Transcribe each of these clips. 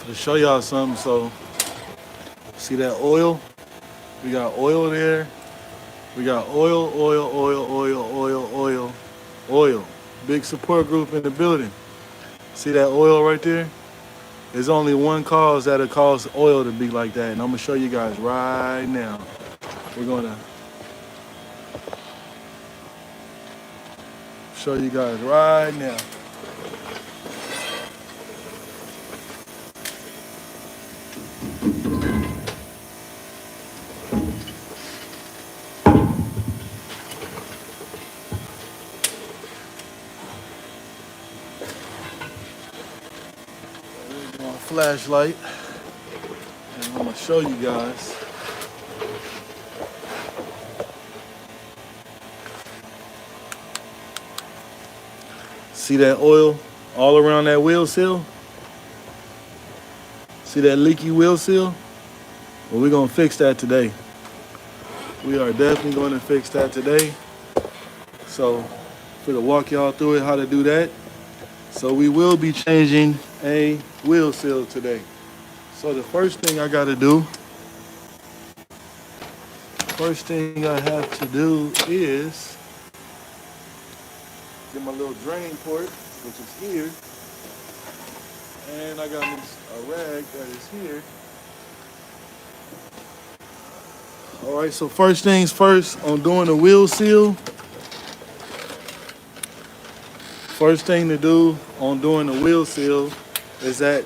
to show y'all something. So see that oil? We got oil there. We got oil, oil, oil, oil, oil, oil, oil. Big support group in the building. See that oil right there? There's only one cause that'll cause oil to be like that, and I'm gonna show you guys right now. We're gonna show you guys right now. My flashlight, and I'm gonna show you guys. See that oil all around that wheel seal? See that leaky wheel seal? Well, we're gonna fix that today. We are definitely gonna fix that today. So, for to walk y'all through it, how to do that. So we will be changing a wheel seal today. So the first thing I have to do is get my little drain port, which is here, and I got a rag that is here. All right, so first things first on doing the wheel seal. First thing to do on doing the wheel seal is that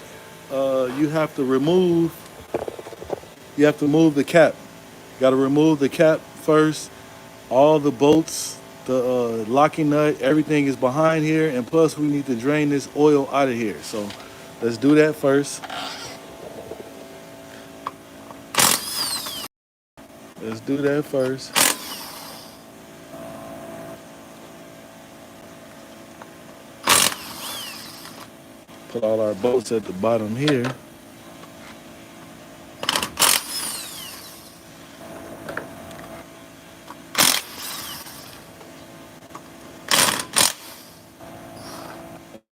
you have to remove the cap. You got to remove the cap first. All the bolts, the locking nut, everything is behind here, and plus we need to drain this oil out of here. So let's do that first. Let's do that first. Put all our bolts at the bottom here.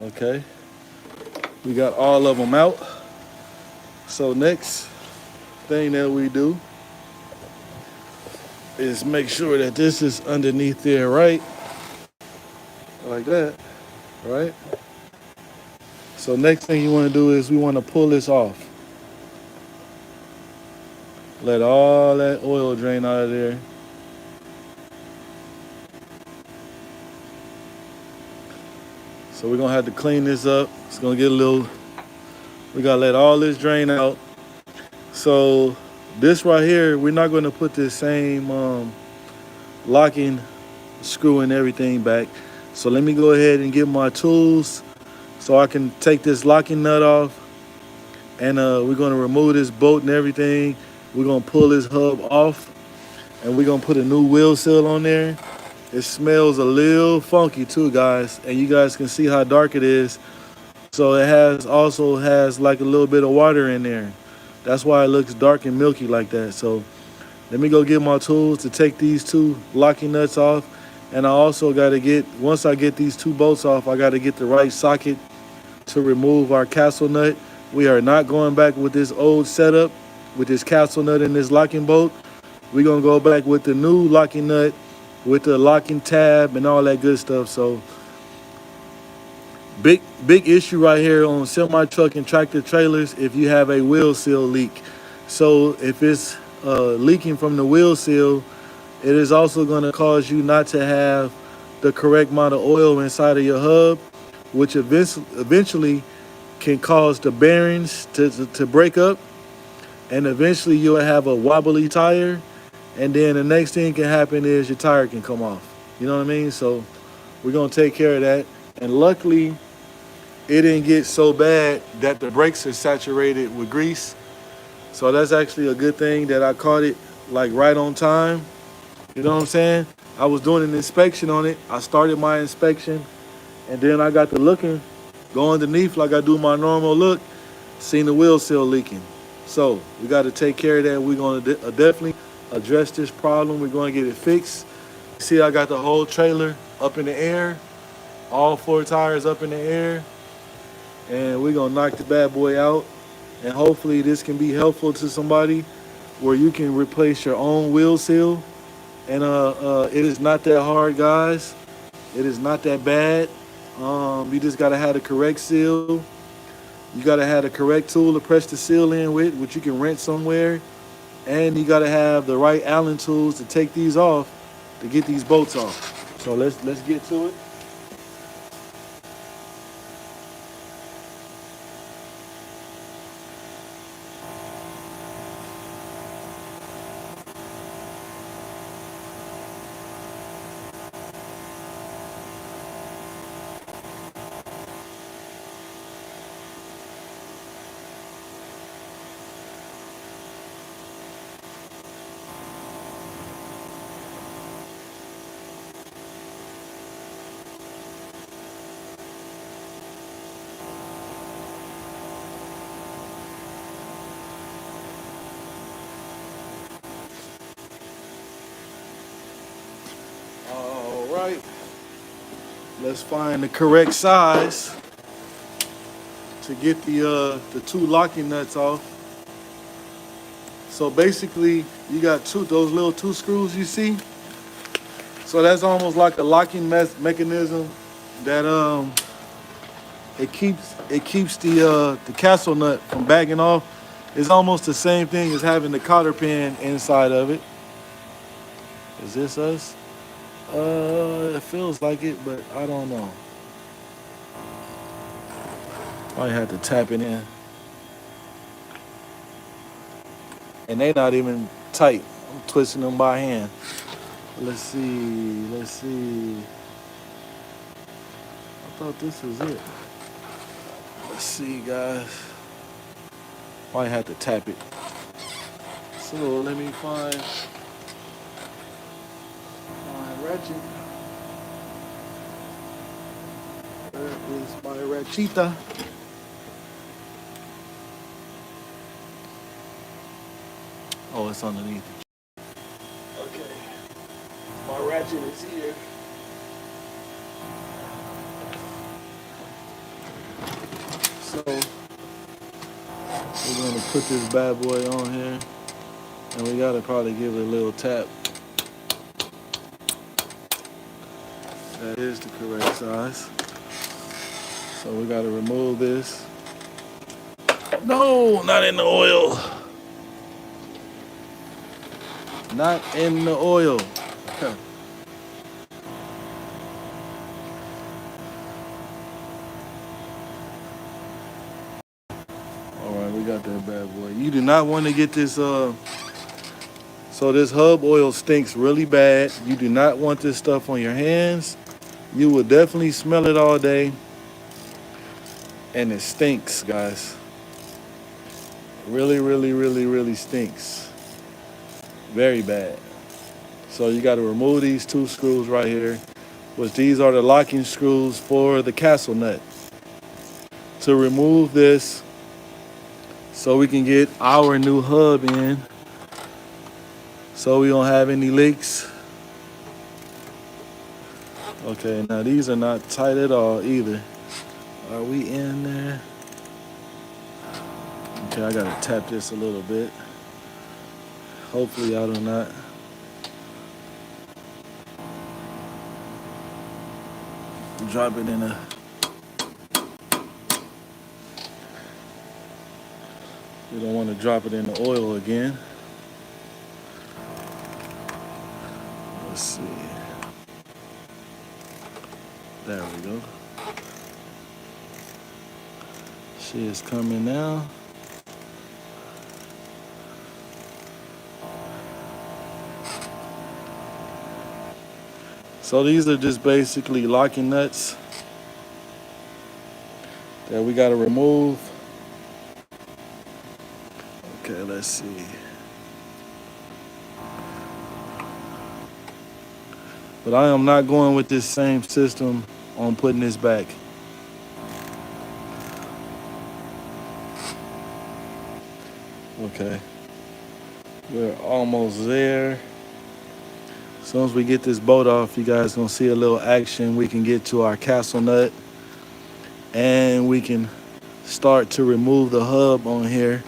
Okay, we got all of them out. So next thing that we do is make sure that this is underneath there, right? Like that, right? So next thing you want to do is we want to pull this off. Let all that oil drain out of there. So we're gonna have to clean this up. It's gonna get a little, we gotta let all this drain out. So this right here, we're not gonna put this same locking screw and everything back. So let me go ahead and get my tools so I can take this locking nut off, and we're gonna remove this bolt and everything. We're gonna pull this hub off, and we're gonna put a new wheel seal on there. It smells a little funky too, guys, and you guys can see how dark it is. So it also has like a little bit of water in there. That's why it looks dark and milky like that. So let me go get my tools to take these two locking nuts off. And I also got to once I get these two bolts off, I got to get the right socket to remove our castle nut. We are not going back with this old setup with this castle nut and this locking bolt. We're going to go back with the new locking nut with the locking tab and all that good stuff. So big issue right here on semi truck and tractor trailers if you have a wheel seal leak. So if it's leaking from the wheel seal, it is also going to cause you not to have the correct amount of oil inside of your hub, which eventually can cause the bearings to break up, and eventually you'll have a wobbly tire, and then the next thing can happen is your tire can come off. You know what I mean? So we're going to take care of that. And luckily, it didn't get so bad that the brakes are saturated with grease. So that's actually a good thing that I caught it like right on time. You know what I'm saying? I was doing an inspection on it. I started my inspection, and then I got to looking, go underneath like I do my normal look, seen the wheel seal leaking. So we got to take care of that. We're going to definitely address this problem. We're going to get it fixed. See, I got the whole trailer up in the air, all four tires up in the air, and we're going to knock the bad boy out And hopefully this can be helpful to somebody where you can replace your own wheel seal. And it is not that hard, guys. It is not that bad. You just gotta have the correct seal. You gotta have the correct tool to press the seal in with, which you can rent somewhere. And you gotta have the right Allen tools to take these off to get these bolts off. So let's get to it. All right. Let's find the correct size to get the two locking nuts off. So basically, you got those little two screws you see. So that's almost like a locking mechanism that it keeps the castle nut from bagging off. It's almost the same thing as having the cotter pin inside of it. Is this us? It feels like it, but I don't know. Probably had to tap it in. And they not even tight. I'm twisting them by hand. Let's see. I thought this was it. Let's see, guys. Probably had to tap it. So let me find my ratchet. Where is my ratchita? Oh, it's underneath. Okay. My ratchet is here. So we're gonna put this bad boy on here, and we gotta probably give it a little tap. That is the correct size. So we gotta remove this. No, not in the oil. Not in the oil. Alright, we got that bad boy. You do not want to get this so this hub oil stinks really bad. You do not want this stuff on your hands. You will definitely smell it all day. And it stinks, guys. Really, really, really, really stinks. Very bad. So you got to remove these two screws right here, which these are the locking screws for the castle nut. To remove this so we can get our new hub in so we don't have any leaks. Okay, now these are not tight at all either. Are we in there? Okay, I gotta tap this a little bit. Hopefully I do not. Drop it in a. You don't want to drop it in the oil again. Let's see. There we go. She is coming now. So these are just basically locking nuts that we got to remove. Okay, let's see. But I am not going with this same system on putting this back. Okay, we're almost there. As soon as we get this bolt off, you guys gonna see a little action. We can get to our castle nut and we can start to remove the hub on here.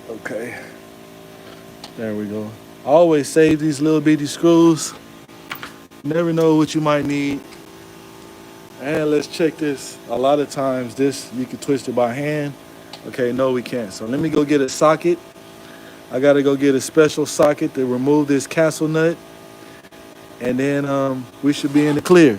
Okay, there we go. I always save these little bitty screws. You never know what you might need. And let's check this. A lot of times this, you can twist it by hand. Okay, no, we can't. So let me go get a socket. I gotta go get a special socket to remove this castle nut. And then we should be in the clear.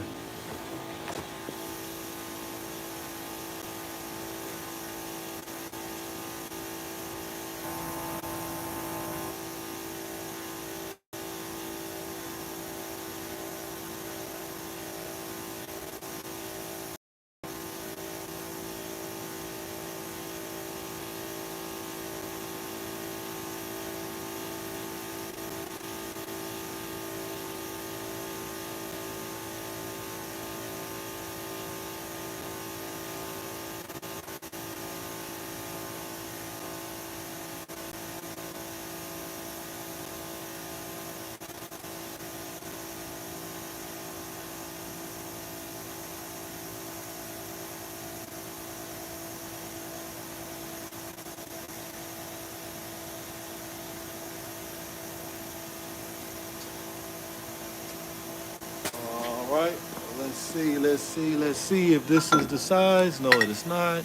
All right, let's see if this is the size. No, it is not.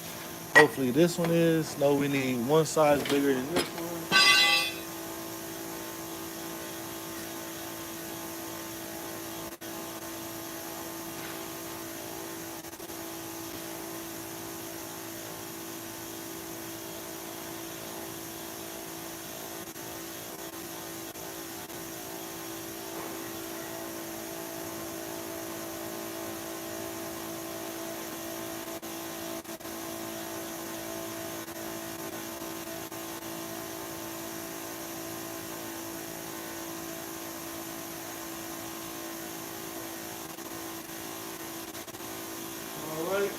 Hopefully this one is. No, we need one size bigger than this one. All right,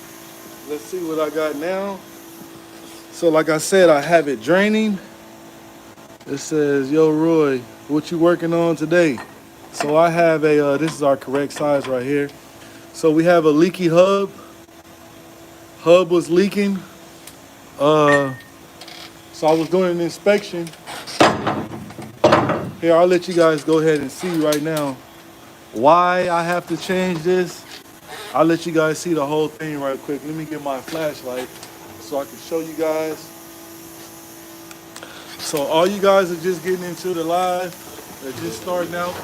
let's see what I got now. So like I said, I have it draining. It says, yo, Roy, what you working on today? So I have this is our correct size right here. So we have a leaky hub. Hub was leaking. So I was doing an inspection. Here, I'll let you guys go ahead and see right now why I have to change this. I'll let you guys see the whole thing right quick. Let me get my flashlight so I can show you guys. So all you guys are just getting into the live. They're just starting out.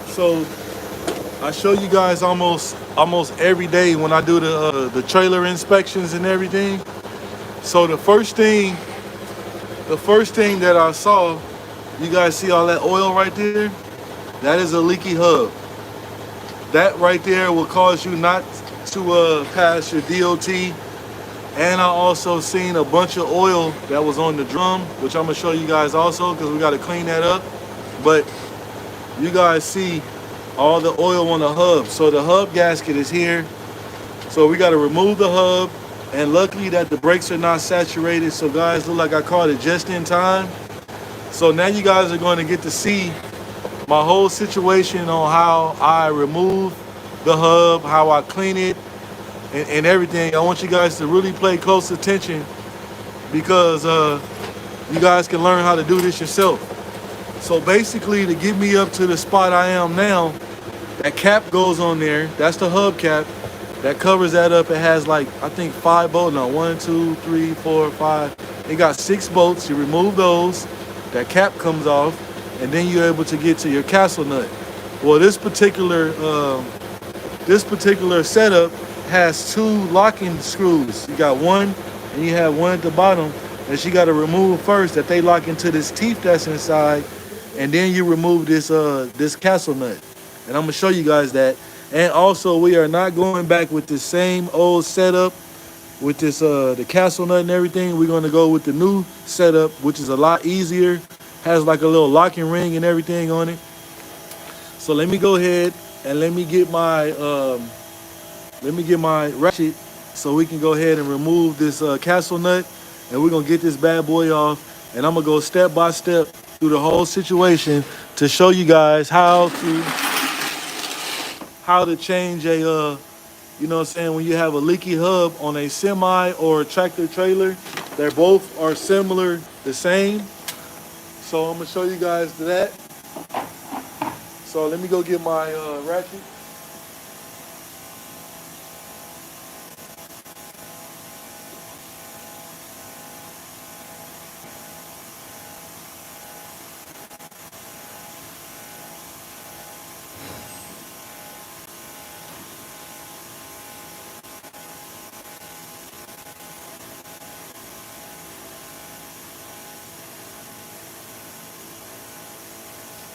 So I show you guys almost every day when I do the trailer inspections and everything. So the first thing that I saw, you guys see all that oil right there? That is a leaky hub. That right there will cause you not to pass your DOT. And I also seen a bunch of oil that was on the drum, which I'm gonna show you guys also because we gotta clean that up. But you guys see all the oil on the hub. So the hub gasket is here. So we gotta remove the hub. And luckily that the brakes are not saturated. So guys, look like I caught it just in time. So now you guys are going to get to see my whole situation on how I remove the hub, how I clean it, and everything. I want you guys to really pay close attention because you guys can learn how to do this yourself. So basically, to get me up to the spot I am now, that cap goes on there. That's the hub cap. That covers that up. It has like, I think 5 bolts. No, 1, 2, 3, 4, 5. It got 6 bolts. You remove those. That cap comes off. And then you're able to get to your castle nut. Well, this particular setup has 2 locking screws. You got one and you have one at the bottom that you got to remove first, that they lock into this teeth that's inside. And then you remove this castle nut. And I'm going to show you guys that. And also, we are not going back with the same old setup with this the castle nut and everything. We're going to go with the new setup, which is a lot easier. Has like a little locking ring and everything on it. So let me go ahead and let me get my ratchet so we can go ahead and remove this castle nut, and we're going to get this bad boy off. And I'm going to go step by step through the whole situation to show you guys how to change a You know what I'm saying? When you have a leaky hub on a semi or a tractor trailer, they both are similar, the same. So I'm gonna show you guys that. So let me go get my ratchet.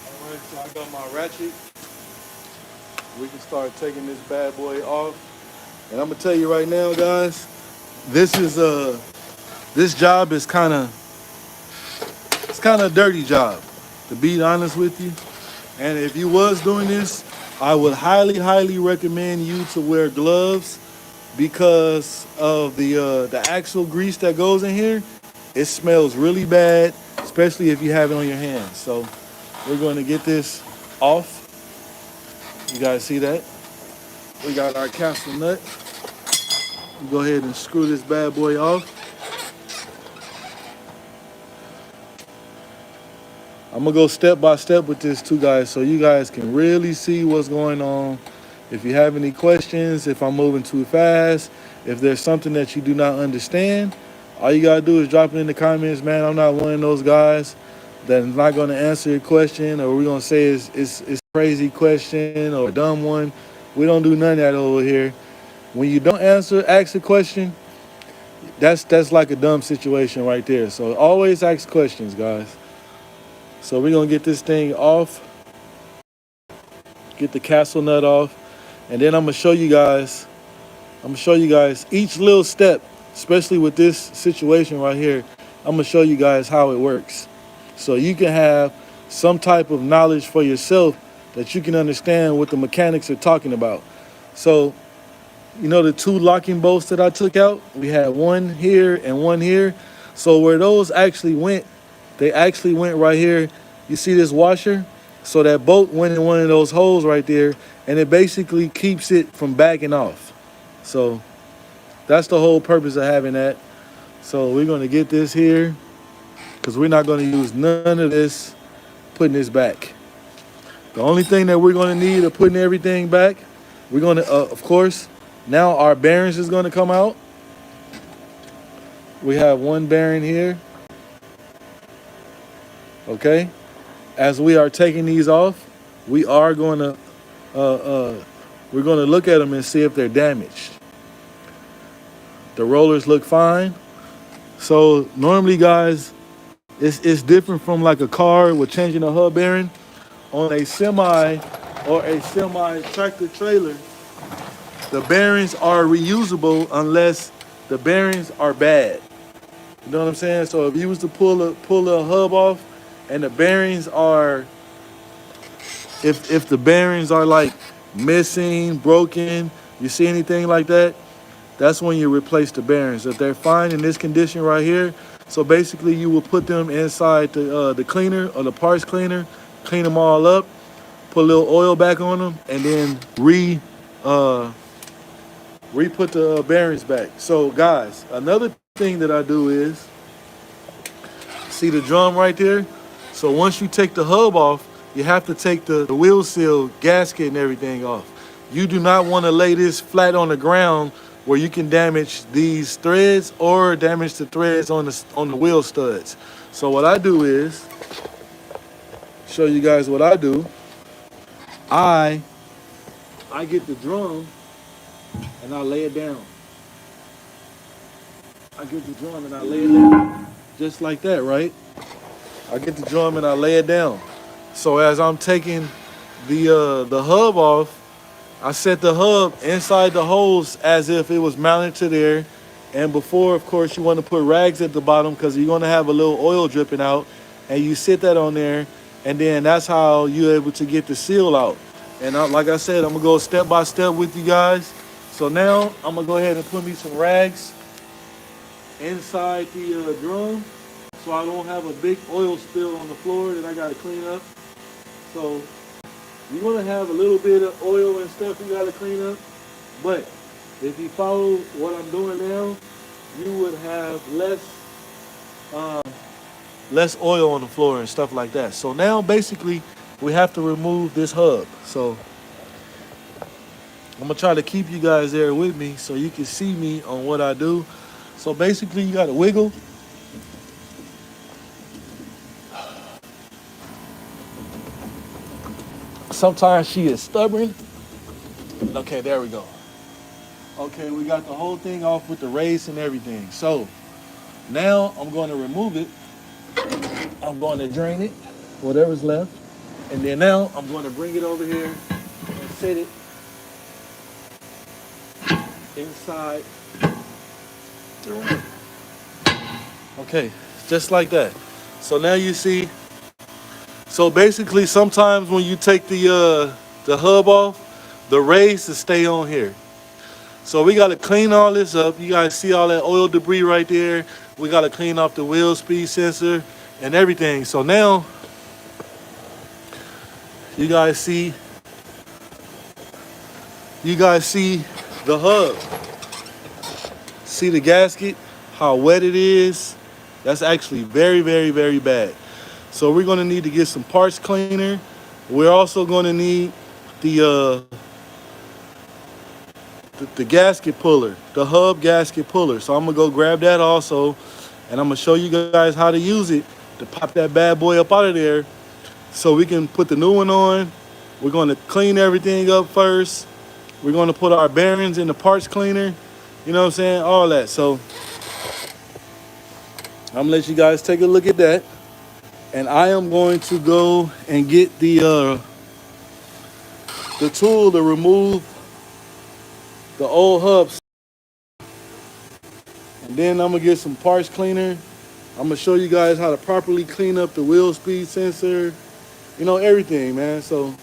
All right, so I got my ratchet. We can start taking this bad boy off. And I'm gonna tell you right now, guys, this is this job is kind of a dirty job, to be honest with you. And if you was doing this, I would highly, highly recommend you to wear gloves because of the actual grease that goes in here. It smells really bad, especially if you have it on your hands. So we're going to get this off. You guys see that? We got our capsule nut. Go ahead and screw this bad boy off. I'm gonna go step by step with this too, guys, so you guys can really see what's going on. If you have any questions, if I'm moving too fast, if there's something that you do not understand, all you gotta do is drop it in the comments, man. I'm not one of those guys that's not gonna answer your question, or we're gonna say it's a crazy question or a dumb one. We don't do none of that over here. When you don't ask a question, that's like a dumb situation right there. So always ask questions, guys. So we're gonna get this thing off, get the castle nut off, and then I'm gonna show you guys. I'm gonna show you guys each little step, especially with this situation right here. I'm gonna show you guys how it works, so you can have some type of knowledge for yourself that you can understand what the mechanics are talking about. So, you know the two locking bolts that I took out? We had one here and one here. So where those actually went, they actually went right here. You see this washer? So that bolt went in one of those holes right there, and it basically keeps it from backing off. So that's the whole purpose of having that. So we're gonna get this here, because we're not gonna use none of this putting this back. The only thing that we're gonna need of putting everything back, we're gonna, of course, now our bearings is gonna come out. We have one bearing here. Okay, as we are taking these off, we are going to we're going to look at them and see if they're damaged. The rollers look fine. So normally, guys, it's different from like a car with changing a hub bearing. On a semi or a semi tractor trailer, the bearings are reusable unless the bearings are bad. You know what I'm saying? So if you was to pull a hub off, and the bearings are, if the bearings are like missing, broken, you see anything like that, that's when you replace the bearings. If they're fine in this condition right here, so basically you will put them inside the cleaner or the parts cleaner, clean them all up, put a little oil back on them, and then re-put the bearings back. So guys, another thing that I do is, see the drum right there? So once you take the hub off, you have to take the wheel seal gasket and everything off. You do not want to lay this flat on the ground where you can damage these threads or damage the threads on the wheel studs. So what I do is, show you guys what I do. I get the drum and I lay it down. I get the drum and I lay it down. Just like that, right? I get the drum and I lay it down. So as I'm taking the hub off, I set the hub inside the holes as if it was mounted to there. And before, of course, you want to put rags at the bottom because you're going to have a little oil dripping out. And you sit that on there, and then that's how you're able to get the seal out. And like I said, I'm going to go step by step with you guys. So now I'm going to go ahead and put me some rags inside the drum, so I don't have a big oil spill on the floor that I got to clean up. So you're going to have a little bit of oil and stuff you got to clean up, but if you follow what I'm doing now, you would have less oil on the floor and stuff like that. So now basically we have to remove this hub. So I'm gonna try to keep you guys there with me so you can see me on what I do. So basically you gotta wiggle. Sometimes she is stubborn. Okay, there we go. Okay, we got the whole thing off with the race and everything. So now I'm going to remove it. I'm going to drain it, whatever's left. And then now I'm going to bring it over here and set it inside the rim. Okay, just like that. So now you see, so basically sometimes when you take the hub off, the race will stay on here. So we got to clean all this up. You guys see all that oil debris right there. We got to clean off the wheel speed sensor and everything. So now you guys see the hub. See the gasket, how wet it is. That's actually very, very, very bad. So we're going to need to get some parts cleaner. We're also going to need the gasket puller, the hub gasket puller. So I'm gonna go grab that also, and I'm gonna show you guys how to use it to pop that bad boy up out of there so we can put the new one on. We're gonna clean everything up first. We're gonna put our bearings in the parts cleaner, you know what I'm saying, all that. So I'm gonna let you guys take a look at that, and I am going to go and get the tool to remove the old hubs. And then I'm gonna get some parts cleaner. I'm gonna show you guys how to properly clean up the wheel speed sensor, you know, everything, man. So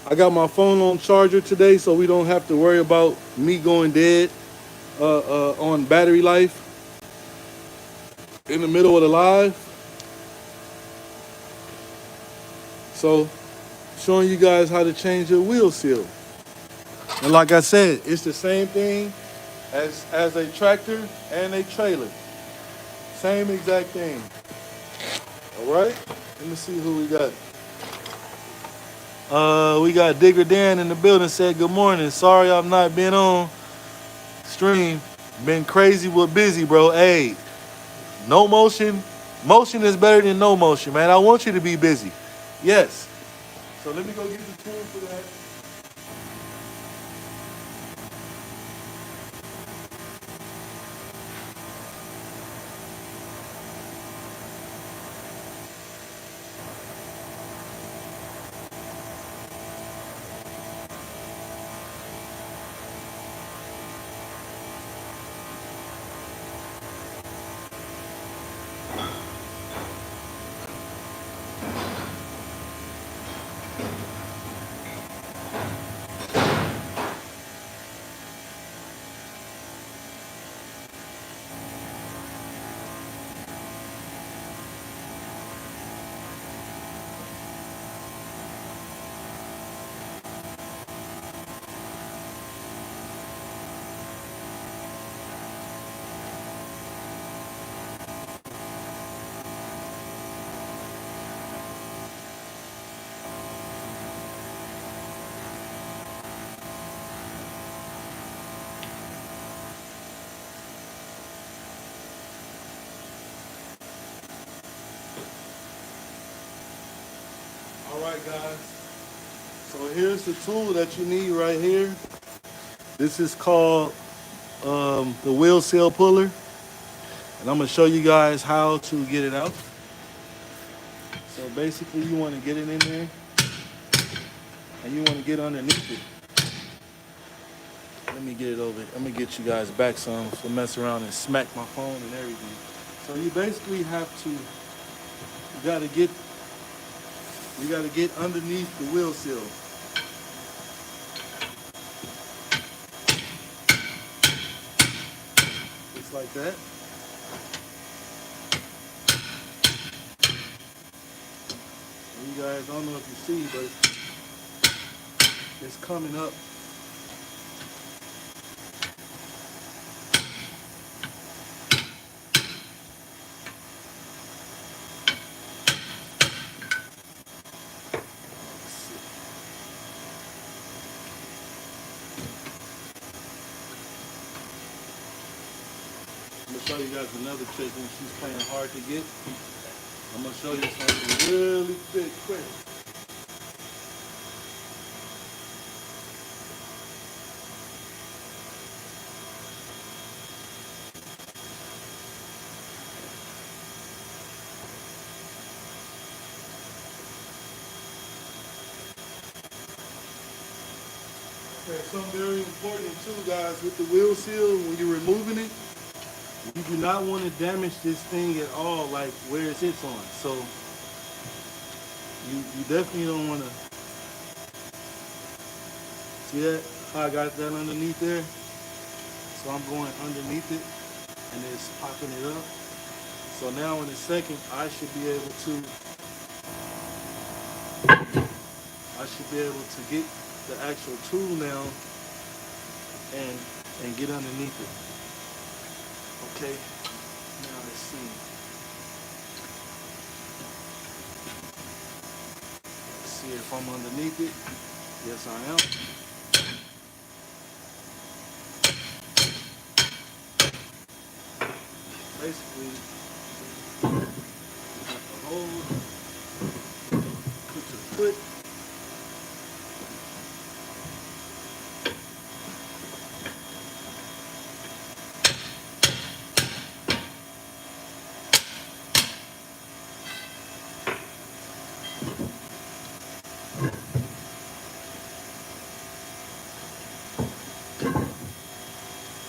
I got my phone on charger today, so we don't have to worry about me going dead on battery life in the middle of the live. So showing you guys how to change your wheel seal. And like I said, it's the same thing as a tractor and a trailer. Same exact thing. All right, let me see who we got. We got Digger Dan in the building, said good morning. Sorry I've not been on stream. Been crazy with busy, bro. Hey, no motion. Motion is better than no motion, man. I want you to be busy. Yes. So let me go get the tool for that. All right, guys. So here's the tool that you need right here. This is called the wheel seal puller. And I'm going to show you guys how to get it out. So basically you want to get it in there and you want to get underneath it. Let me get it over. Let me get you guys back some so mess around and smack my phone and everything. So you basically have to, you gotta get underneath the wheel seal. Just like that. And you guys, I don't know if you see, but it's coming up. gonna show you guys another trick when she's playing hard to get. I'm gonna show you something really quick. Okay, something very important too, guys, with the wheel seal, when you're removing it, you do not want to damage this thing at all, like where it sits on. So you definitely don't want to. See that? How I got that underneath there? So I'm going underneath it and it's popping it up. So now in a second, I should be able to get the actual tool now and get underneath it. Okay, now let's see. Let's see if I'm underneath it. Yes, I am. Basically, you have to hold, put your foot.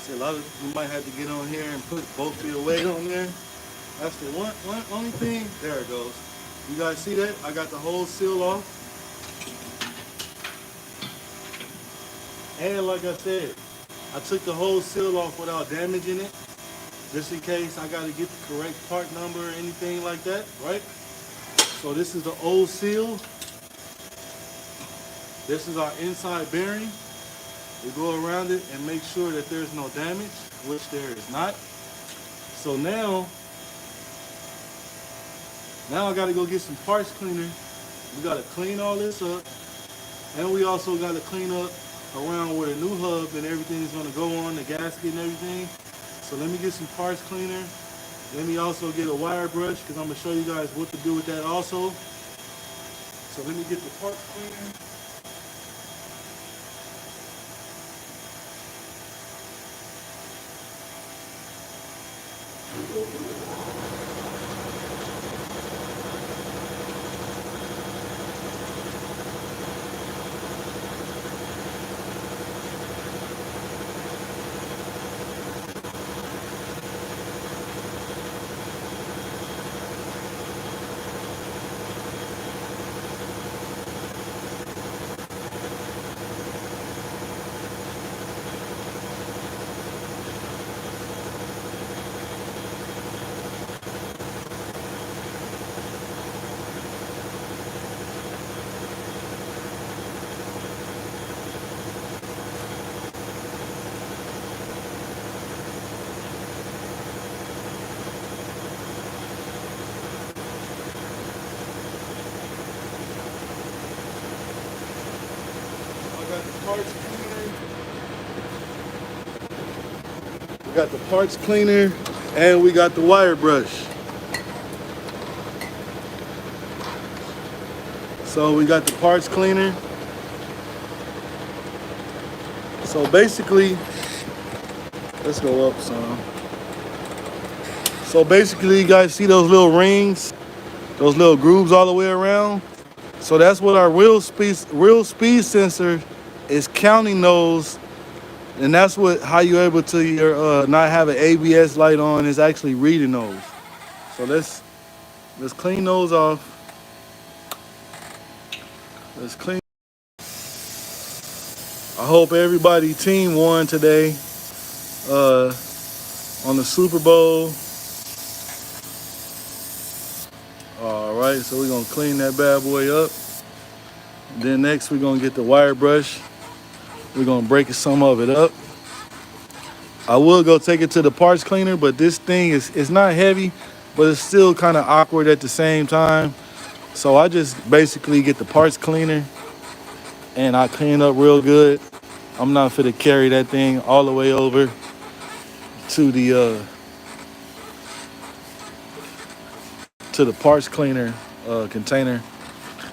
See, a lot of you might have to get on here and put both of your weight on there. That's the one only thing. There it goes. You guys see that? I got the whole seal off. And like I said, I took the whole seal off without damaging it, just in case I got to get the correct part number or anything like that, right? So this is the old seal. This is our inside bearing. We go around it and make sure that there's no damage, which there is not. So now I got to go get some parts cleaner. We got to clean all this up, and we also got to clean up around where the new hub and everything is going to go on, the gasket and everything. So let me get some parts cleaner. Let me also get a wire brush, because I'm going to show you guys what to do with that also. So let me get the parts cleaner. Parts cleaner. We got the parts cleaner and we got the wire brush. So we got the parts cleaner. So basically, let's go up some. So basically, you guys see those little rings, those little grooves all the way around? So that's what our real speed sensor is counting those, and that's how you're able to not have an ABS light on, is actually reading those. So let's clean those off. Let's clean. I hope everybody team won today on the Super Bowl. All right, so we're gonna clean that bad boy up. Then next we're gonna get the wire brush. We're gonna break some of it up. I will go take it to the parts cleaner, but this thing it's not heavy, but it's still kind of awkward at the same time. So I just basically get the parts cleaner and I clean up real good. I'm not fit to carry that thing all the way over to the to the parts cleaner container.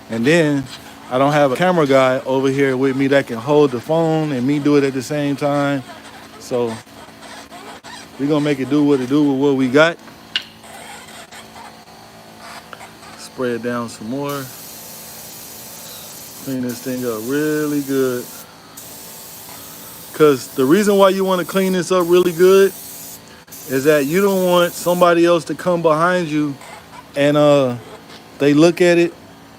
And then I don't have a camera guy over here with me that can hold the phone and me do it at the same time. So we're gonna make it do what it do with what we got. Spray it down some more. Clean this thing up really good. Because the reason why you want to clean this up really good is that you don't want somebody else to come behind you and they look at it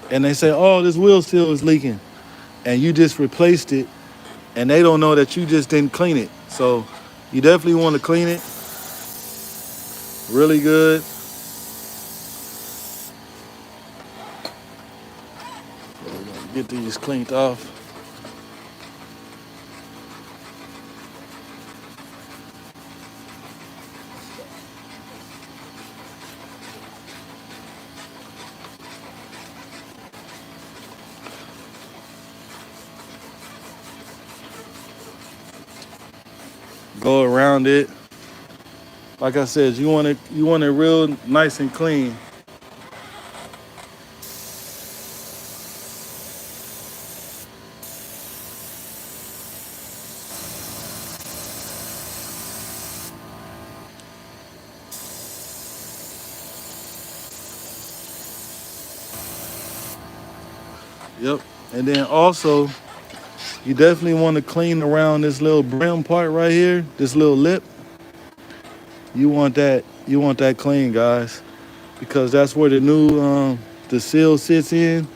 and they say, oh, this wheel seal is leaking. And you just replaced it and they don't know that you just didn't clean it. So you definitely want to clean it really good. So we're gonna get these cleaned off. Go around it. Like I said, you want it real nice and clean. Yep. And then also, you definitely want to clean around this little brim part right here, this little lip. You want that clean, guys, because that's where the new the seal sits in.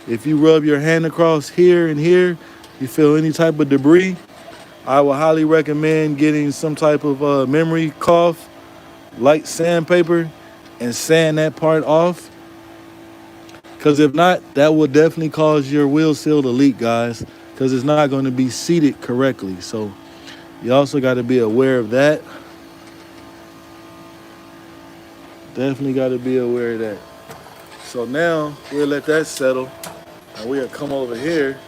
If you rub your hand across here and here, you feel any type of debris, I would highly recommend getting some type of memory cloth, light sandpaper, and sand that part off. Because if not, that will definitely cause your wheel seal to leak, guys, because it's not going to be seated correctly. So you also got to be aware of that. Definitely got to be aware of that. So now we'll let that settle, and we'll come over here.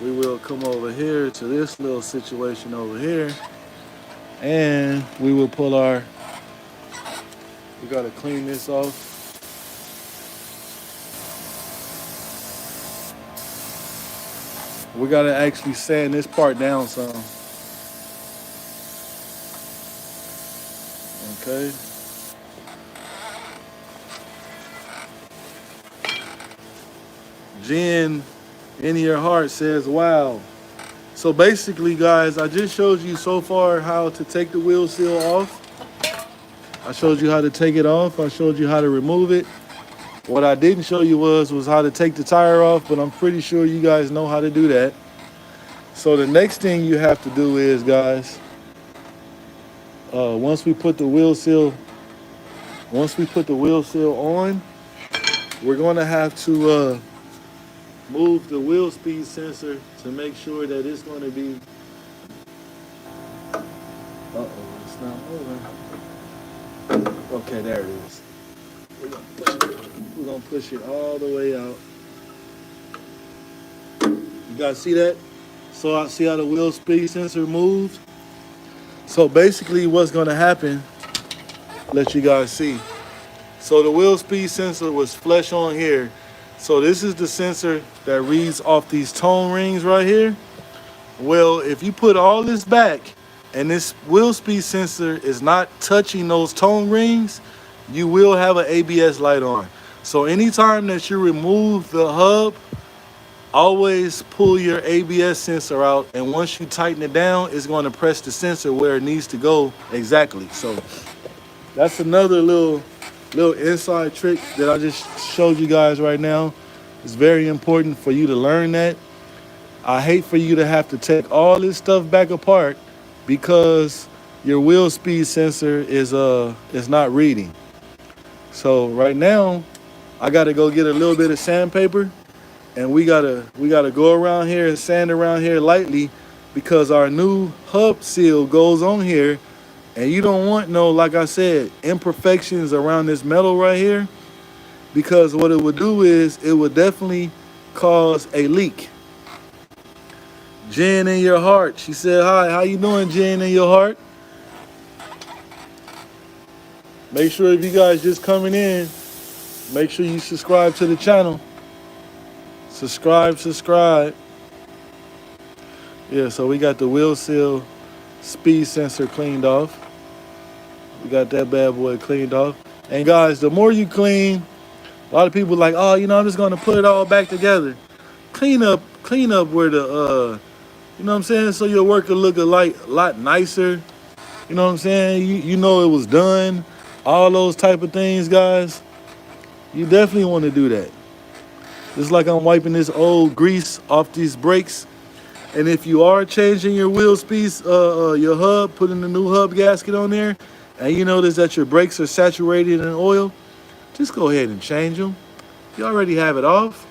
We will come over here to this little situation over here, and we will pull our, we got to clean this off. We got to actually sand this part down some. Okay. Jen in your heart says, wow. So basically, guys, I just showed you so far how to take the wheel seal off. I showed you how to take it off. I showed you how to remove it. What I didn't show you was how to take the tire off, but I'm pretty sure you guys know how to do that. So the next thing you have to do is, guys, once we put the wheel seal on, we're gonna have to move the wheel speed sensor to make sure that it's gonna be, it's not moving. Okay, there it is. We're gonna push it all the way out. You guys see that? So I see how the wheel speed sensor moves. So basically what's gonna happen, let you guys see. So the wheel speed sensor was flush on here. So this is the sensor that reads off these tone rings right here. Well, if you put all this back and this wheel speed sensor is not touching those tone rings, you will have an ABS light on. So anytime that you remove the hub, always pull your ABS sensor out, and once you tighten it down, it's going to press the sensor where it needs to go exactly. So that's another little inside trick that I just showed you guys right now. It's very important for you to learn that. I hate for you to have to take all this stuff back apart because your wheel speed sensor is not reading. So right now, I got to go get a little bit of sandpaper, and we gotta go around here and sand around here lightly because our new hub seal goes on here, and you don't want no, like I said, imperfections around this metal right here, because what it would do is it would definitely cause a leak. Jen in your heart, she said hi. How you doing, Jen in your heart? Make sure if you guys just coming in, make sure you subscribe to the channel. Subscribe. Yeah, so we got the wheel seal speed sensor cleaned off. We got that bad boy cleaned off. And guys, the more you clean, a lot of people like, oh, I'm just gonna put it all back together. Clean up where the you know what I'm saying? So your work will look a lot nicer. You know what I'm saying? You know it was done. All those type of things, guys. You definitely want to do that. Just like I'm wiping this old grease off these brakes. And if you are changing your wheel speeds, your hub, putting the new hub gasket on there, and you notice that your brakes are saturated in oil, just go ahead and change them. You already have it off.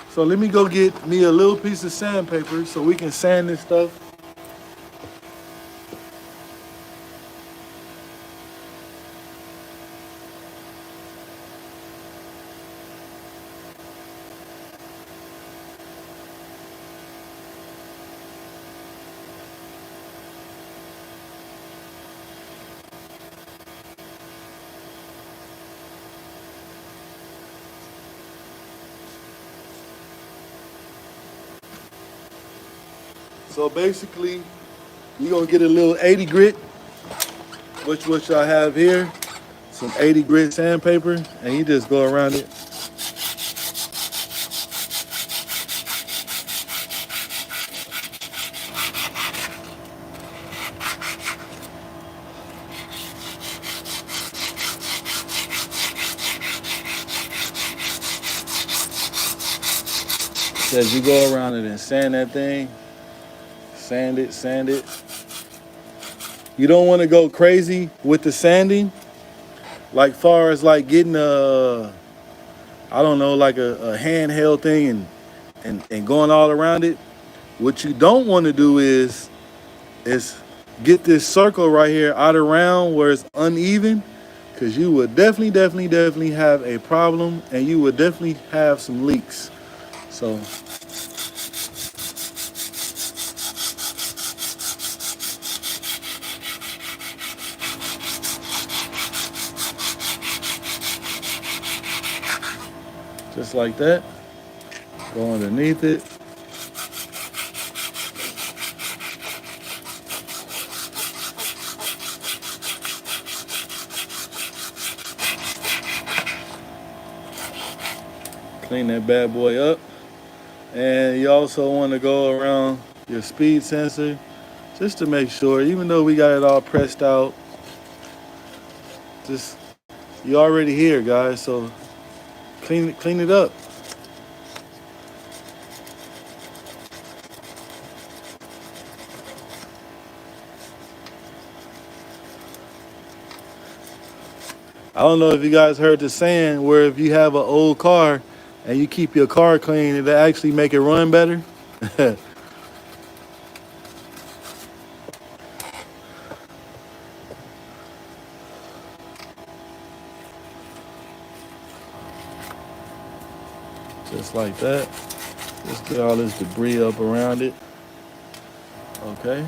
So let me go get me a little piece of sandpaper so we can sand this stuff. So basically, you're gonna get a little 80 grit, which I have here, some 80 grit sandpaper, and you just go around it. As you go around it and sand that thing, sand it. You don't want to go crazy with the sanding, like far as like getting I don't know, like a handheld thing and going all around it. What you don't want to do is get this circle right here out around where it's uneven, because you would definitely have a problem, and you would definitely have some leaks. So just like that, go underneath it. Clean that bad boy up. And you also want to go around your speed sensor just to make sure, even though we got it all pressed out, just you already here, guys. So clean it up. I don't know if you guys heard the saying where if you have an old car and you keep your car clean, it'll actually make it run better. Just like that. Just get all this debris up around it. Okay.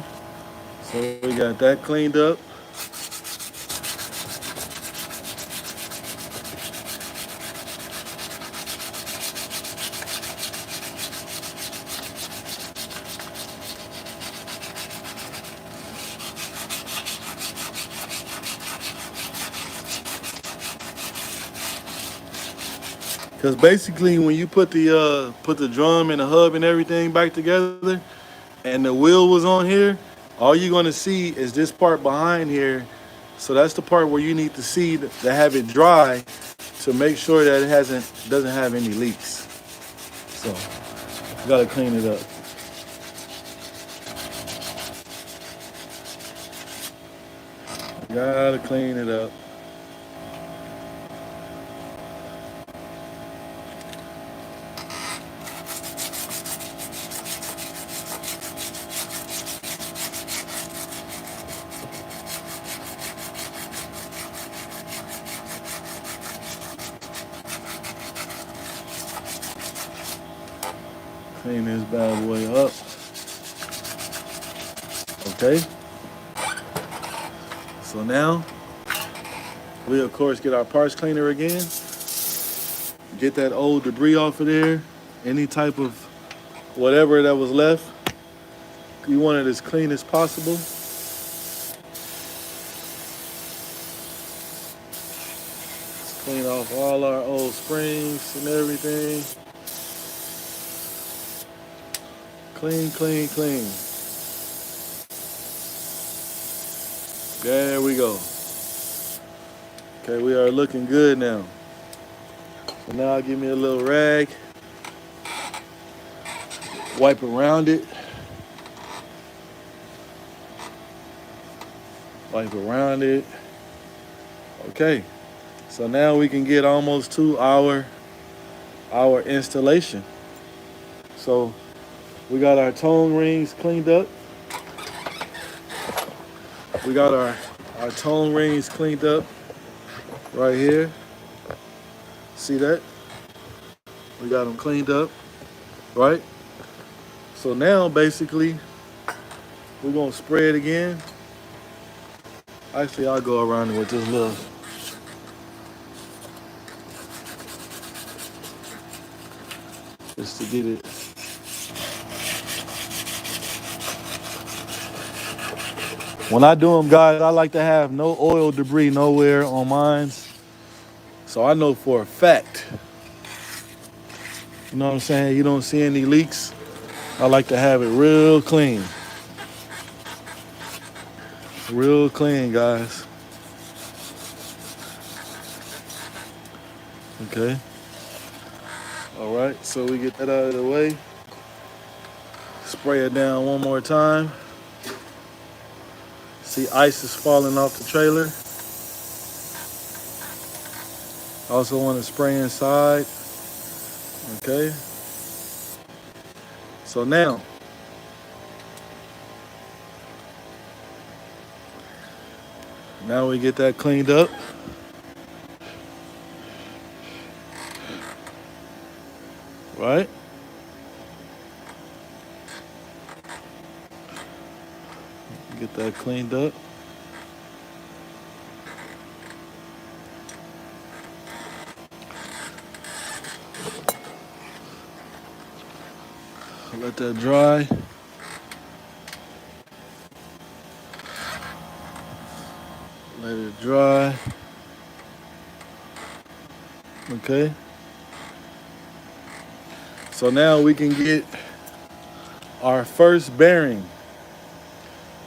So we got that cleaned up. Because basically, when you put the drum and the hub and everything back together, and the wheel was on here, all you're gonna see is this part behind here. So that's the part where you need to see to have it dry to make sure that it doesn't have any leaks. So you gotta clean it up. You gotta clean it up. Clean this bad boy up. Okay. So now we of course get our parts cleaner again. Get that old debris off of there. Any type of whatever that was left. You want it as clean as possible. Let's clean off all our old springs and everything. Clean, clean, clean. There we go. Okay, we are looking good now. So now give me a little rag. Wipe around it. Wipe around it. Okay. So now we can get almost to our installation. So we got our tone rings cleaned up. We got our tone rings cleaned up right here. See that? We got them cleaned up, right? So now basically we're gonna spray it again. Actually, I'll go around it with this little. Just to get it. When I do them, guys, I like to have no oil debris nowhere on mine. So I know for a fact, you know what I'm saying, you don't see any leaks. I like to have it real clean. Real clean, guys. Okay. All right, so we get that out of the way. Spray it down one more time. See, ice is falling off the trailer. Also want to spray inside. Okay. So now we get that cleaned up. Right? Get that cleaned up. Let that dry. Let it dry. Okay. So now we can get our first bearing.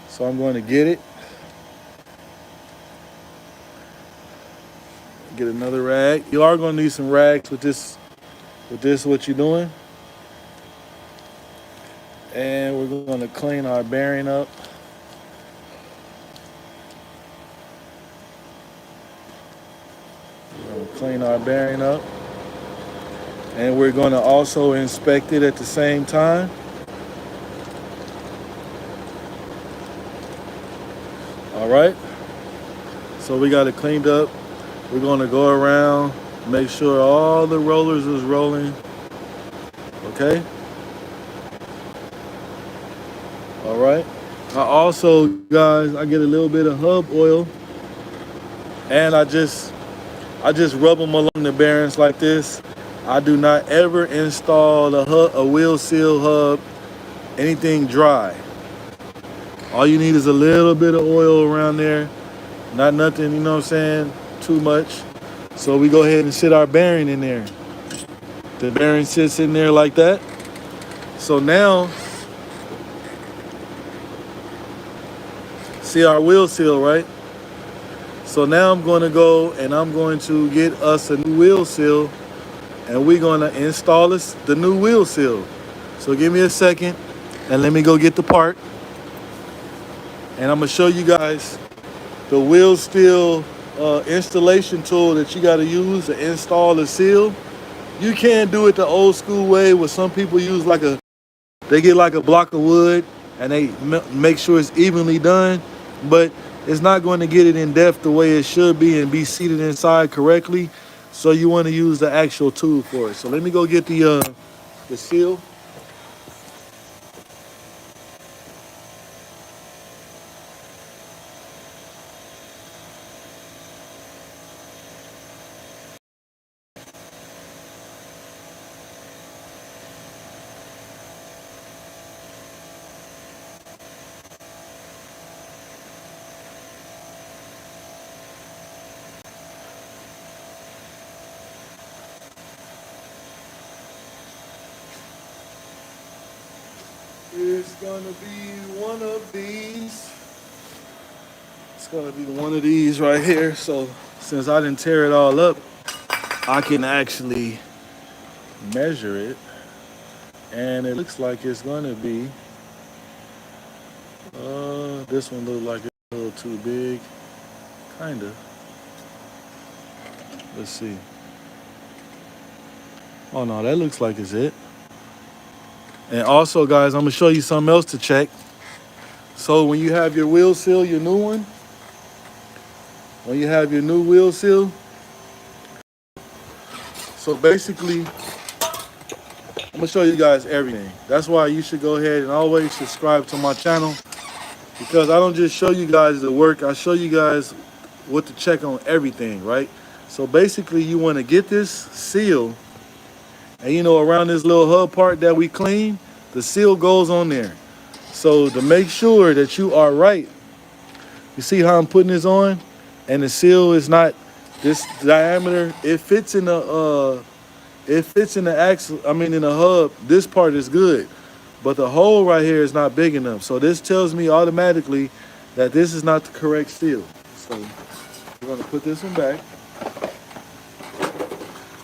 So I'm going to get it. Get another rag. You are going to need some rags with this, what you're doing. And we're going to clean our bearing up. We're going to clean our bearing up. And we're going to also inspect it at the same time. All right. So we got it cleaned up. We're going to go around, make sure all the rollers is rolling. Okay. All right. I also, guys, I get a little bit of hub oil, and I just rub them along the bearings like this. I do not ever install a wheel seal hub, anything dry. All you need is a little bit of oil around there, not nothing, you know what I'm saying, too much. So we go ahead and sit our bearing in there. The bearing sits in there like that. So now, see our wheel seal, right? So now I'm going to go and I'm going to get us a new wheel seal, and we're going to install the new wheel seal. So give me a second and let me go get the part. And I'm going to show you guys the wheel seal installation tool that you got to use to install the seal. You can't do it the old school way where some people use they get like a block of wood and they make sure it's evenly done, but it's not going to get it in depth the way it should be and be seated inside correctly. So you want to use the actual tool for it. So let me go get the seal. It's gonna be one of these. It's gonna be one of these right here. So since I didn't tear it all up, I can actually measure it, and it looks like it's gonna be. This one looks like it's a little too big, kinda. Let's see. Oh no, that looks like it's it. And also, guys, I'm gonna show you something else to check. So when you have your wheel seal, your new one, when you have your new wheel seal, so basically, I'm gonna show you guys everything. That's why you should go ahead and always subscribe to my channel, because I don't just show you guys the work, I show you guys what to check on everything, right? So basically, you wanna get this seal, and around this little hub part that we clean, the seal goes on there. So to make sure that you are right, you see how I'm putting this on, and the seal is not this diameter. It fits in the axle. I mean, in the hub. This part is good, but the hole right here is not big enough. So this tells me automatically that this is not the correct seal. So we're gonna put this one back.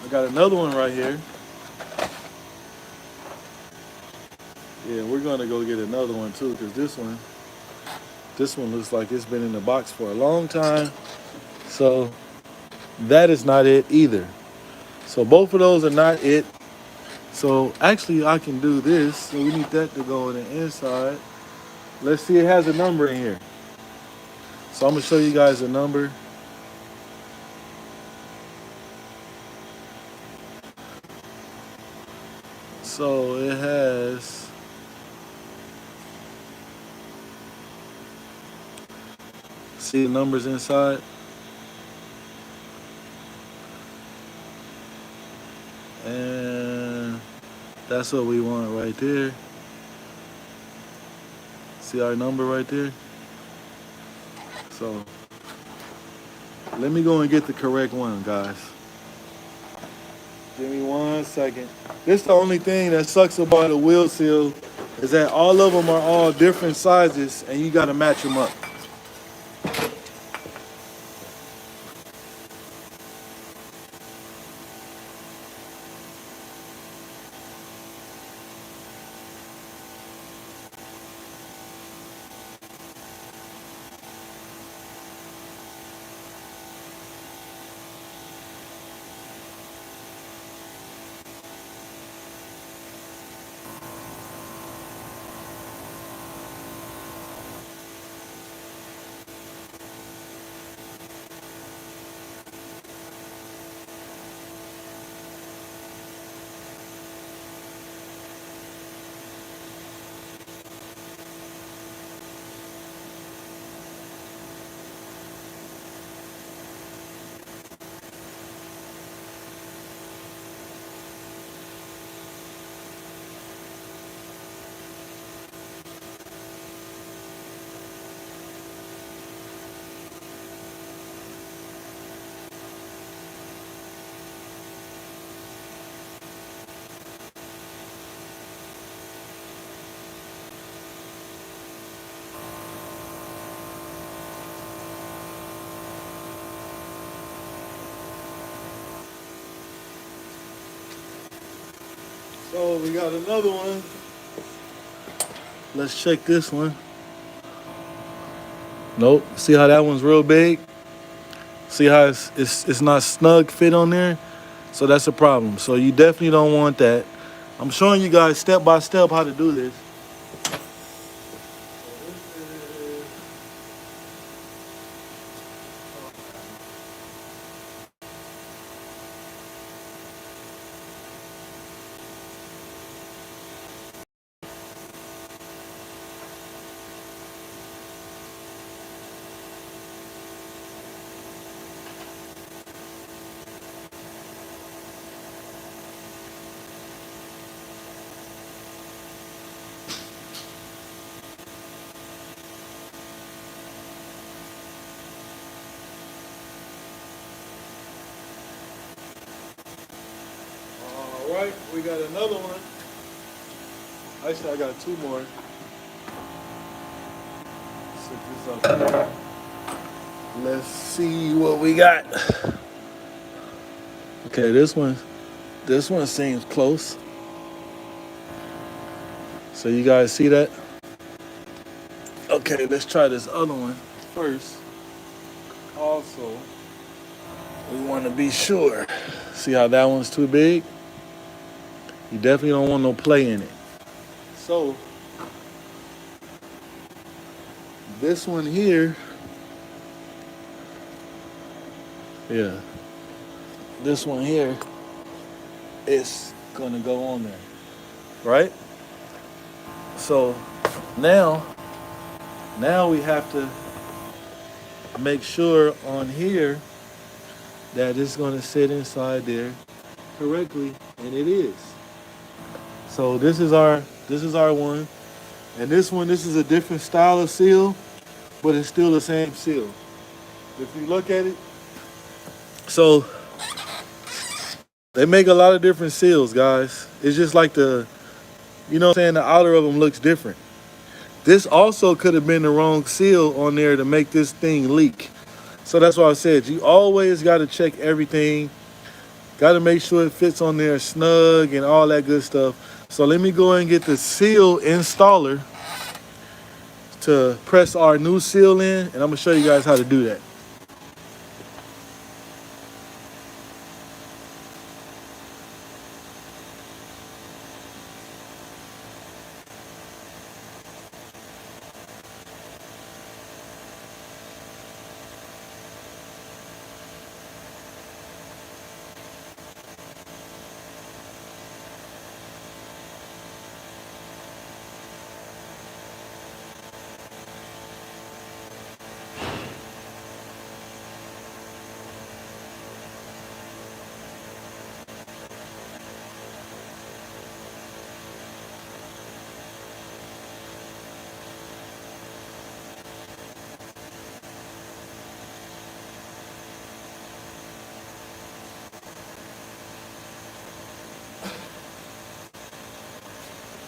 I got another one right here. Yeah, we're gonna go get another one too, because this one looks like it's been in the box for a long time. So that is not it either. So both of those are not it. So actually I can do this. So we need that to go on the inside. Let's see, it has a number in here. So I'm gonna show you guys a number. So it has, see the numbers inside? And that's what we want right there. See our number right there? So let me go and get the correct one, guys. Give me 1 second. This is the only thing that sucks about a wheel seal, is that all of them are all different sizes and you gotta match them up. So we got another one. Let's check this one. Nope. See how that one's real big? See how it's not snug fit on there? So that's a problem. So you definitely don't want that. I'm showing you guys step by step how to do this. All right, we got another one. Actually, I got two more. Set this up here. Let's see what we got. Okay, this one seems close. So you guys see that? Okay, let's try this other one first. Also, we want to be sure. See how that one's too big? You definitely don't want no play in it. So, this one here, yeah, this one here is gonna go on there, right? So now we have to make sure on here that it's gonna sit inside there correctly, and it is. So this is our one, and this is a different style of seal, but it's still the same seal. If you look at it, so they make a lot of different seals, guys. It's just like you know what I'm saying, the outer of them looks different. This also could have been the wrong seal on there to make this thing leak. So that's why I said you always got to check everything. Got to make sure it fits on there snug and all that good stuff. So let me go and get the seal installer to press our new seal in, and I'm gonna show you guys how to do that.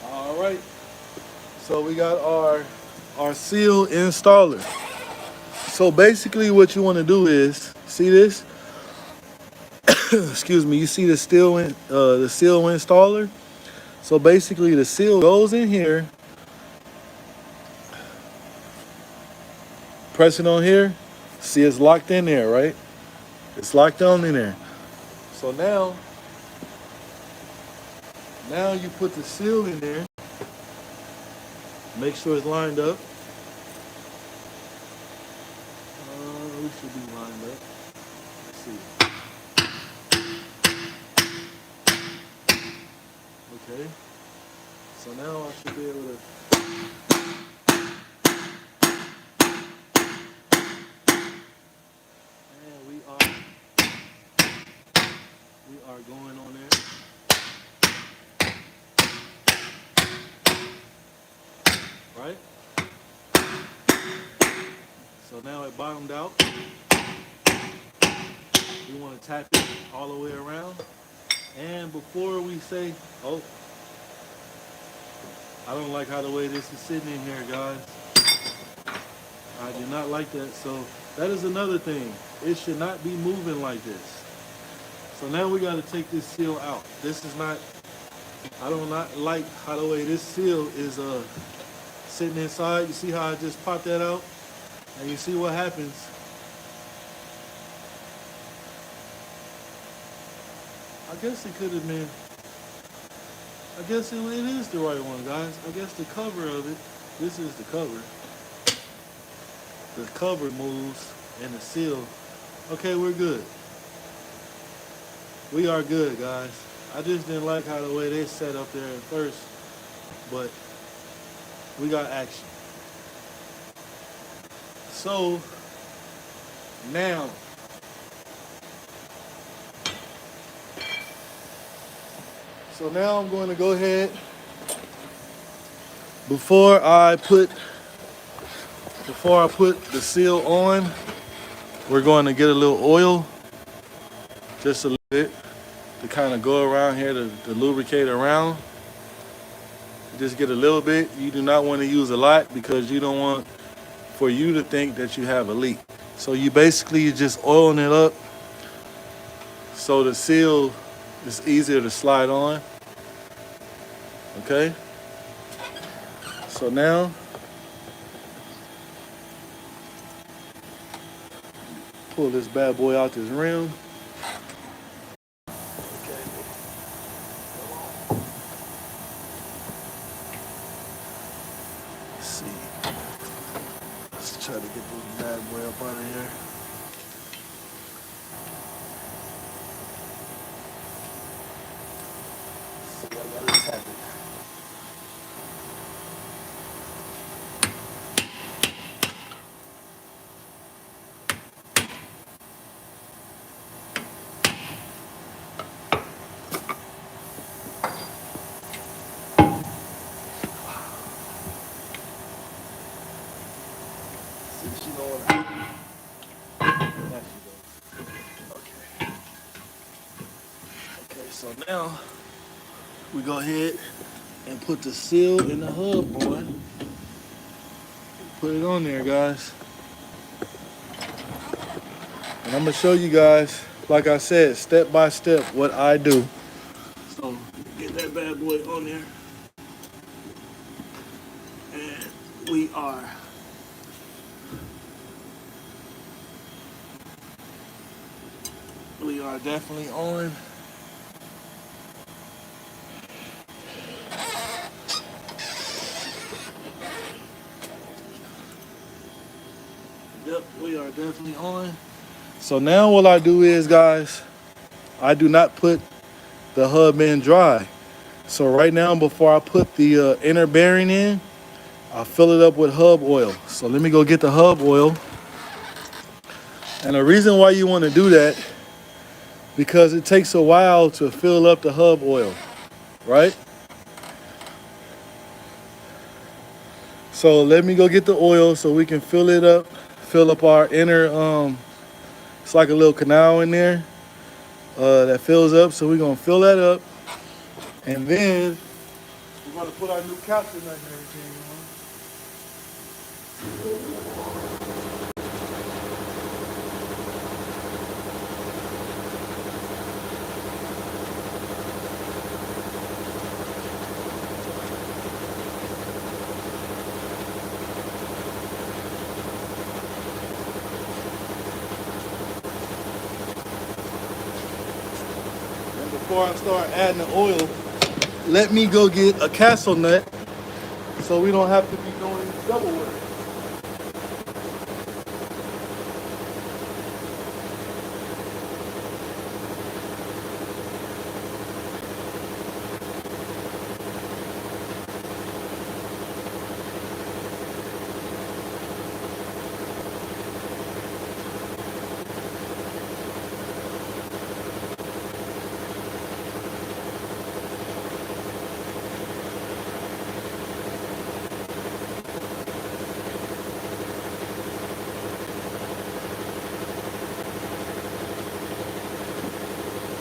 All right. So we got our seal installer. So basically what you want to do is, see this? Excuse me, you see the seal installer? So basically the seal goes in here, press it on here, see it's locked in there, right? It's locked on in there. So now you put the seal in there, make sure it's lined up. We should be lined up. Let's see. Okay. So now I should be able to. And we are going on there. Right? So now it bottomed out. We want to tap it all the way around. And before we say, oh, I don't like how the way this is sitting in here, guys. I do not like that. So that is another thing. It should not be moving like this. So now we got to take this seal out. This is not, I do not like how the way this seal is sitting inside. You see how I just popped that out? And you see what happens. I guess it could have been, I guess it is the right one, guys. I guess the cover of it, this is the cover. The cover moves and the seal. Okay, we're good. We are good, guys. I just didn't like how the way they set up there at first, but we got action. So now, I'm going to go ahead, before I put the seal on, we're going to get a little oil, just a little bit, to kind of go around here to lubricate around. Just get a little bit. You do not want to use a lot because you don't want for you to think that you have a leak. So you basically just oiling it up so the seal is easier to slide on. Okay. So now pull this bad boy out this rim. Okay. Let's see. Let's try to get this bad boy up out of here. See, I gotta tap it. See, she know what I do. There she goes. Okay. Okay, so now we go ahead and put the seal in the hub on. Put it on there, guys. And I'm gonna show you guys, like I said, step by step what I do. So get that bad boy on there. And we are definitely on. Yep, we are definitely on. So now what I do is, guys, I do not put the hub in dry. So right now, before I put the inner bearing in, I fill it up with hub oil. So let me go get the hub oil. And the reason why you want to do that, because it takes a while to fill up the hub oil, right? So let me go get the oil so we can fill it up, fill up our inner, it's like a little canal in there that fills up. So we're gonna fill that up. And then we're gonna put our new capsule nut and everything on. And before I start adding the oil, let me go get a castle nut so we don't have to be doing double work.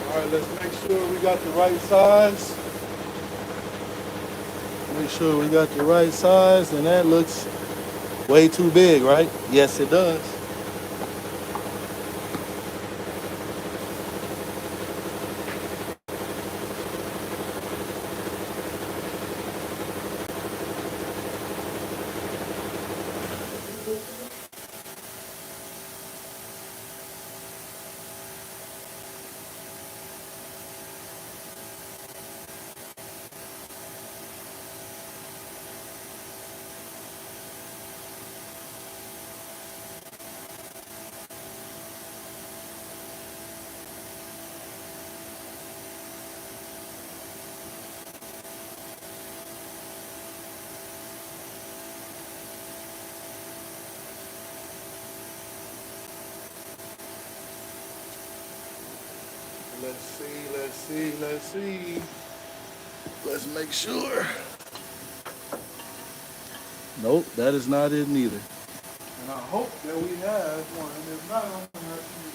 All right, let's make sure we got the right size. Make sure we got the right size, and that looks way too big, right? Yes, it does. Let's see, let's see, let's see. Let's make sure. Nope, that is not it neither. And I hope that we have one. If not, I'm gonna have to use.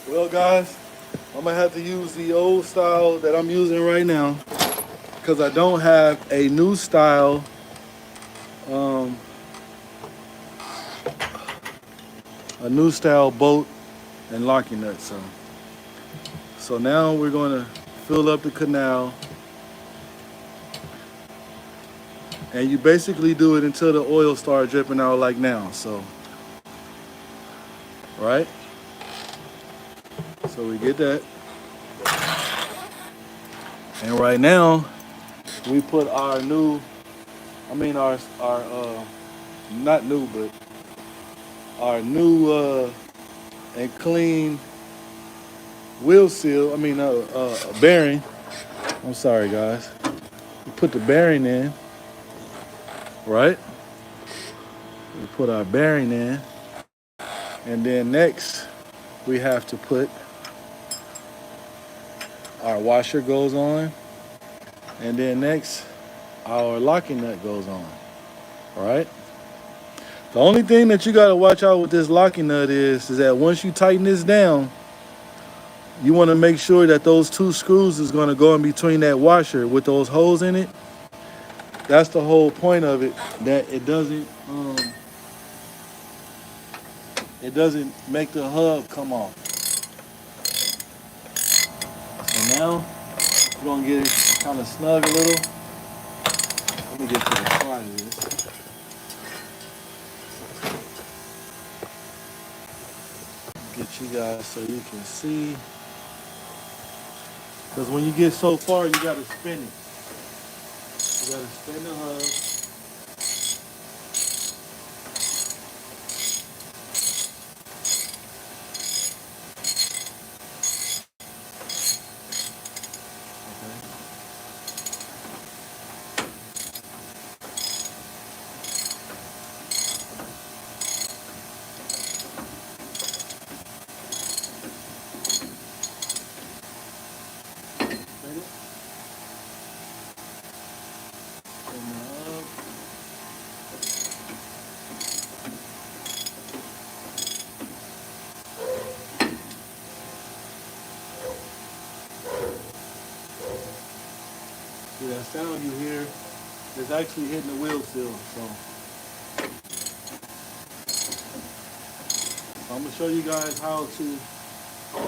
Well, guys, I'm gonna have to use the old style that I'm using right now because I don't have a new style, um, bolt and locking nut. So now we're gonna fill up the canal, and you basically do it until the oil starts dripping out like now. So, right? So we get that, and right now we put our new, not new, but our new and clean wheel seal. Bearing. I'm sorry, guys. We put the bearing in, right? We put our bearing in, and then next we have to put our washer goes on, and then next our locking nut goes on, all right? The only thing that you gotta watch out with this locking nut is that once you tighten this down, you wanna make sure that those two screws is gonna go in between that washer with those holes in it. That's the whole point of it, that it doesn't make the hub come off. So now we're gonna get it kind of snug a little. Let me get to the side of this. Get you guys so you can see. Because when you get so far, you gotta spin it. You gotta spin the hub. Okay. Spin it. Spin the hub. See that sound you hear is actually hitting the wheel seal. So I'm gonna show you guys how to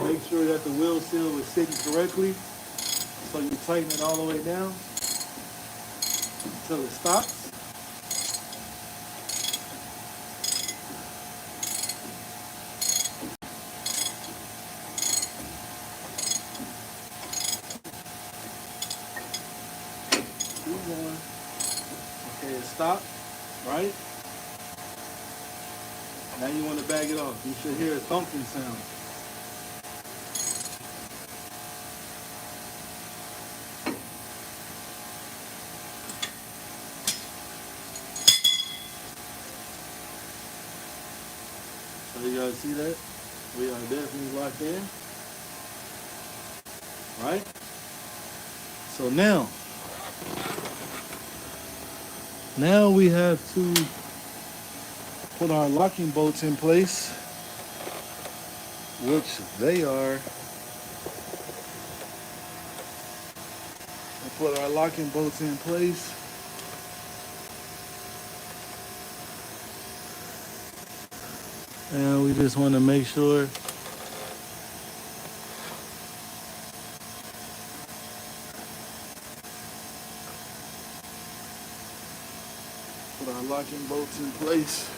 make sure that the wheel seal is sitting correctly. So you tighten it all the way down until it stops. Keep going. Okay, it stopped, right? Now you want to bag it off. You should hear a thumping sound. So you guys see that? We are definitely locked in. Right? So now we have to put our locking bolts in place, which they are. We put our locking bolts in place. And we just want to make sure put our locking bolts in place.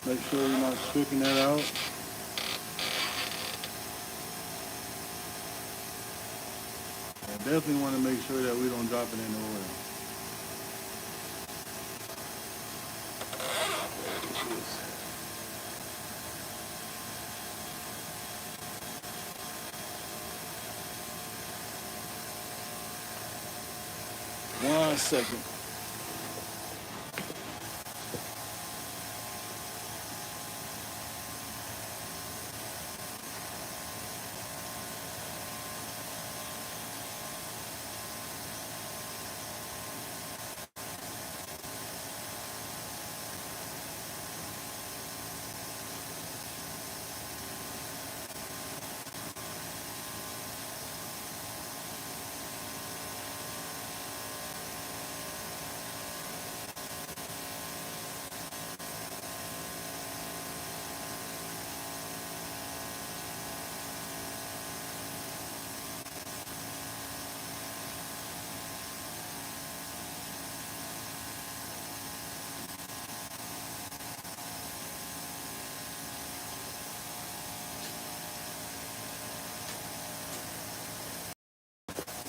Make sure you're not stripping that out. I definitely want to make sure that we don't drop it in the oil. One second.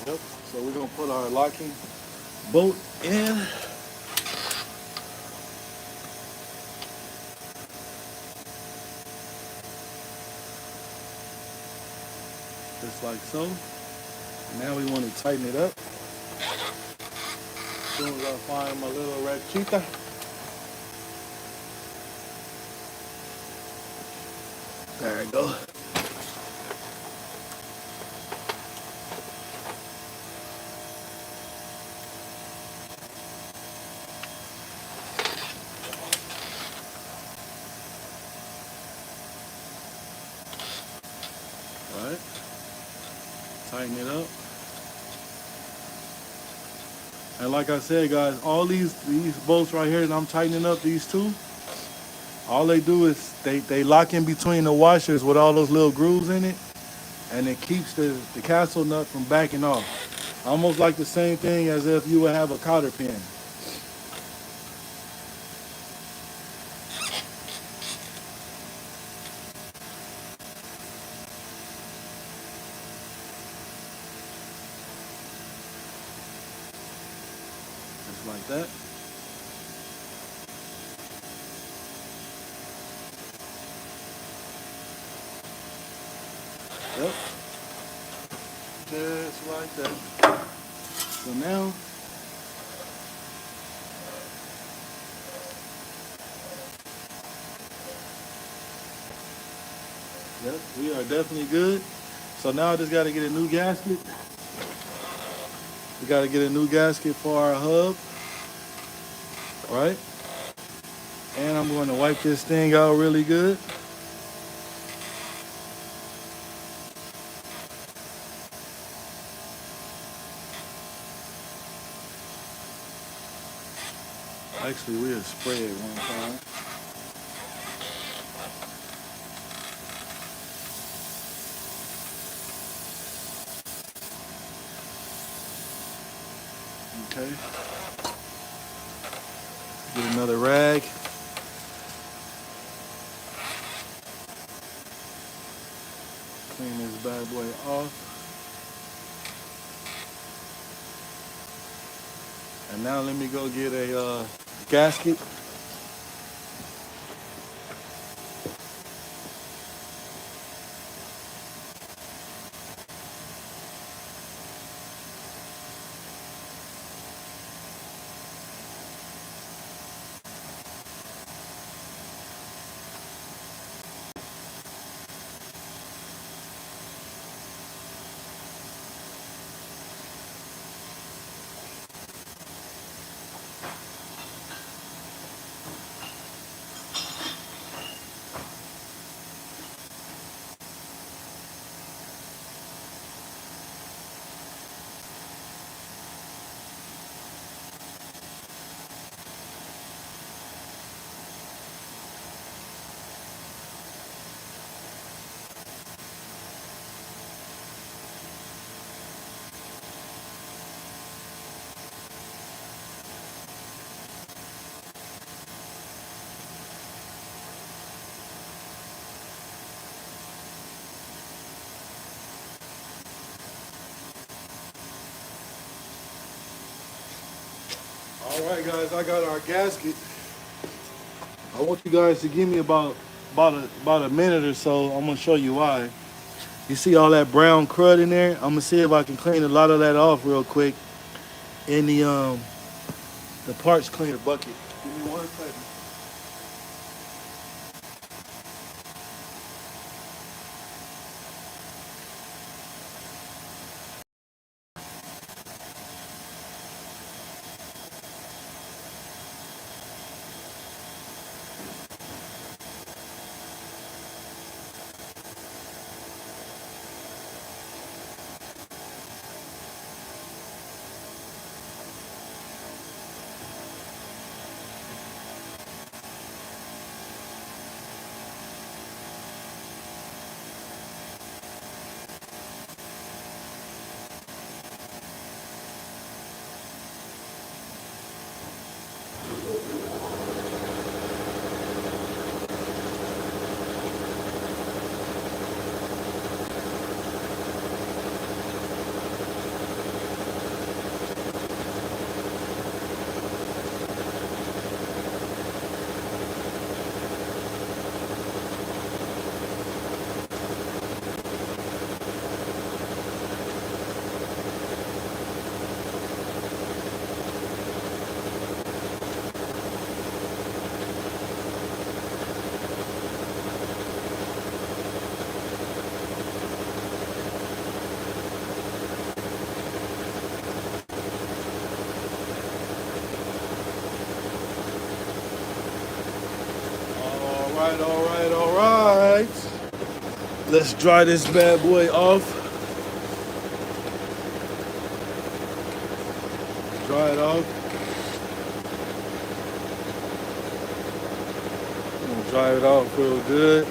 Yep. So we're gonna put our locking bolt in. Just like so. Now we want to tighten it up. As soon as I find my little ratchita. There we go. All right. Tighten it up. And like I said, guys, all these bolts right here that I'm tightening up, these two, all they do is they lock in between the washers with all those little grooves in it, and it keeps the castle nut from backing off. Almost like the same thing as if you would have a cotter pin. Just like that. Yep. Just like that. So now, yep, we are definitely good. So now I just got to get a new gasket. We got to get a new gasket for our hub, right? And I'm going to wipe this thing out really good. Actually, we'll spray it one time. Okay. Get another rag. Clean this bad boy off. And now let me go get a gasket. All right, guys, I got our gasket. I want you guys to give me about a minute or so. I'm gonna show you why. You see all that brown crud in there? I'm gonna see if I can clean a lot of that off real quick in the parts cleaner bucket. Give me 1 second. All right. Let's dry this bad boy off. Dry it off. I'm gonna dry it off real good.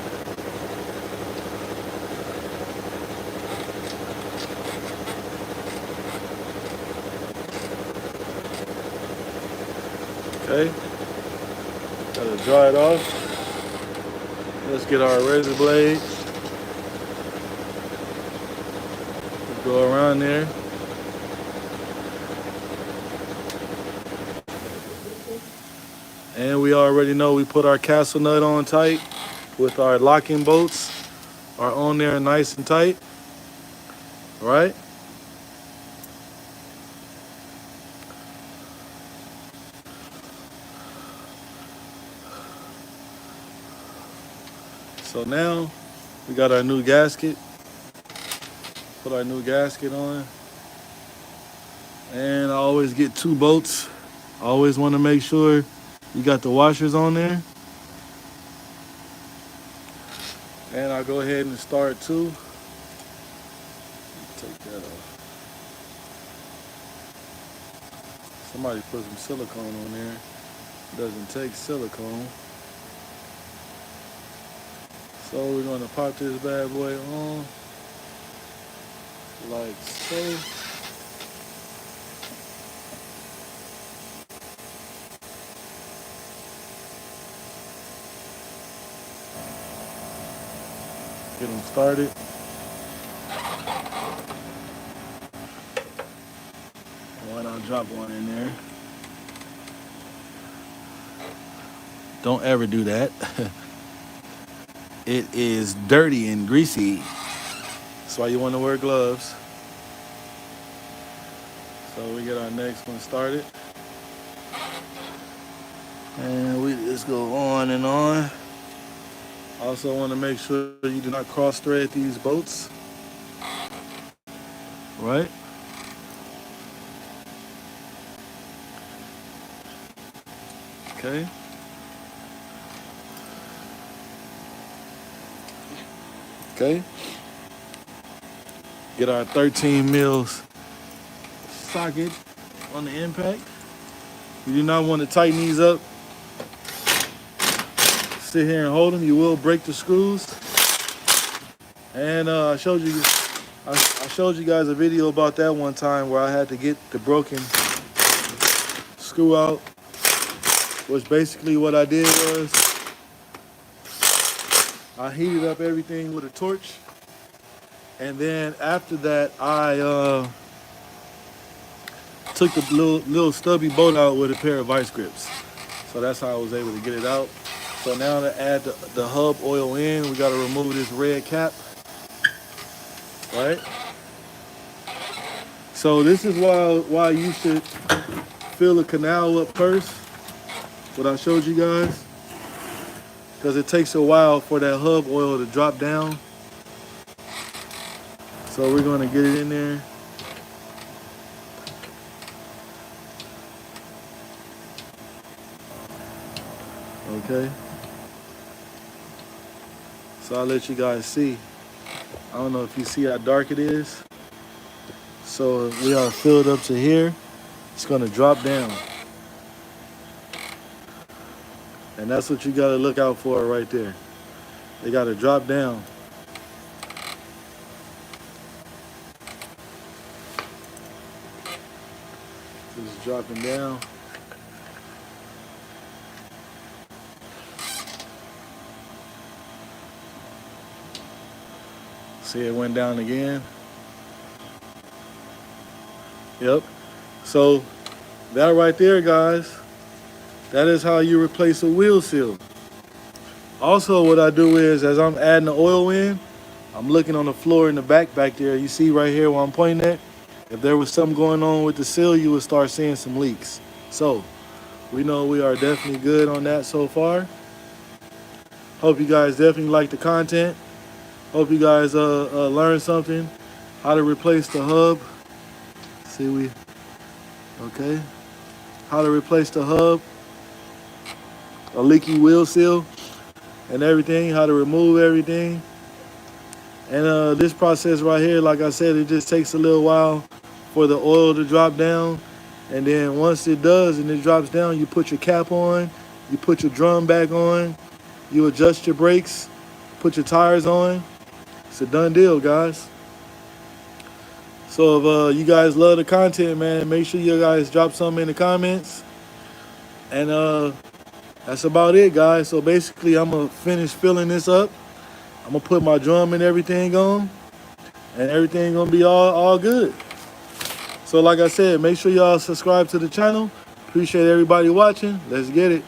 Okay. Gotta dry it off. Let's get our razor blade. Let's go around there. And we already know we put our castle nut on tight with our locking bolts are on there nice and tight. All right. So now we got our new gasket. Put our new gasket on. And I always get 2 bolts. I always want to make sure you got the washers on there. And I'll go ahead and start too. Take that off. Somebody put some silicone on there. Doesn't take silicone. So we're gonna pop this bad boy on like so. Get them started. Why not drop one in there? Don't ever do that. It is dirty and greasy. That's why you want to wear gloves. So we get our next one started. And we just go on and on. Also want to make sure you do not cross thread these bolts. Right? Okay. Okay. Get our 13 mils socket on the impact. You do not want to tighten these up. Sit here and hold them. You will break the screws. And I showed you guys a video about that one time where I had to get the broken screw out. Which basically what I did was I heated up everything with a torch, and then after that I took the little stubby bolt out with a pair of vice grips. So that's how I was able to get it out. So now to add the hub oil in, we got to remove this red cap, right? So this is why you should fill the canal up first, what I showed you guys. Because it takes a while for that hub oil to drop down. So we're going to get it in there. Okay. So I'll let you guys see. I don't know if you see how dark it is. So we are filled up to here. It's going to drop down. And that's what you got to look out for right there. They got to drop down. Just dropping down. See, it went down again. Yep. So that right there, guys, that is how you replace a wheel seal. Also, what I do is, as I'm adding the oil in, I'm looking on the floor in the back there. You see right here where I'm pointing at? If there was something going on with the seal, you would start seeing some leaks. So we know we are definitely good on that so far. Hope you guys definitely like the content. Hope you guys learned something. How to replace the hub. See, okay. How to replace the hub. A leaky wheel seal. and everything, how to remove everything. And this process right here, like I said, it just takes a little while for the oil to drop down. And then once it does and it drops down, you put your cap on, you put your drum back on, you adjust your brakes, put your tires on. It's a done deal, guys. So if you guys love the content, man, make sure you guys drop something in the comments. And that's about it, guys. So basically, I'm going to finish filling this up. I'm going to put my drum and everything on, and everything going to be all good. So like I said, make sure y'all subscribe to the channel. Appreciate everybody watching. Let's get it.